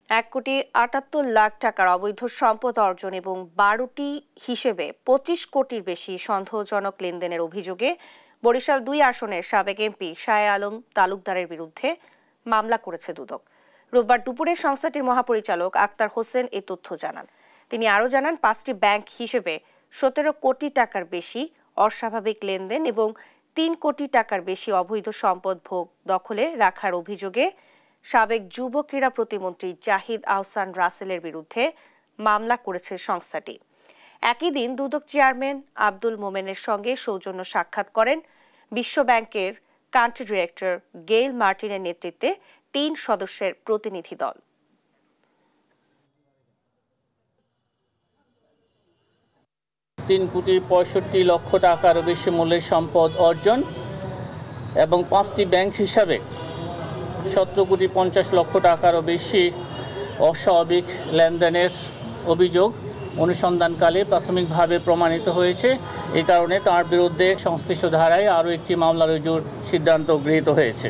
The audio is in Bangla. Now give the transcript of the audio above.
1,78,00,000 টাকার অবৈধ সম্পদ অর্জন এবং 12টি হিসেবে 25 কোটির বেশি সন্দেহজনক লেনদেনের অভিযোগে বরিশাল 2 আসনের সাবেক এমপি শাহ আলম তালুকদারের বিরুদ্ধে মামলা করেছে দুদক। রোববার দুপুরে সংস্থাটির মহাপরিচালক আক্তার হোসেন এই তথ্য জানান। তিনি আরও জানান 5টি ব্যাংক হিসেবে 17 কোটি টাকার বেশি অস্বাভাবিক লেনদেন এবং 3 কোটি টাকার বেশি অবৈধ সম্পদ ভোগ দখলে রাখার অভিযোগে সাবেক যুব ক্রীড়া প্রতিমন্ত্রী জাহিদ আহসান রাসেলের বিরুদ্ধে মামলা করেছে সংস্থাটি। একই দিন দুদক চেয়ারম্যান আব্দুল মোমেনের সঙ্গে সৌজন্য সাক্ষাৎ করেন বিশ্ব ব্যাংকের কান্ট্রি ডিরেক্টর গেইল মার্টিনের নেতৃত্বে 3 সদস্যের প্রতিনিধি দল। 3,65,00,000 টাকারও বেশি মূল্যের সম্পদ অর্জন এবং 5টি ব্যাংক হিসাবে 17,50,00,000 টাকারও বেশি অস্বাভাবিক লেনদেনের অভিযোগ অনুসন্ধানকালে প্রাথমিকভাবে প্রমাণিত হয়েছে। এই কারণে তার বিরুদ্ধে সংশ্লিষ্ট ধারায় আরও একটি মামলা রুজুর সিদ্ধান্ত গৃহীত হয়েছে।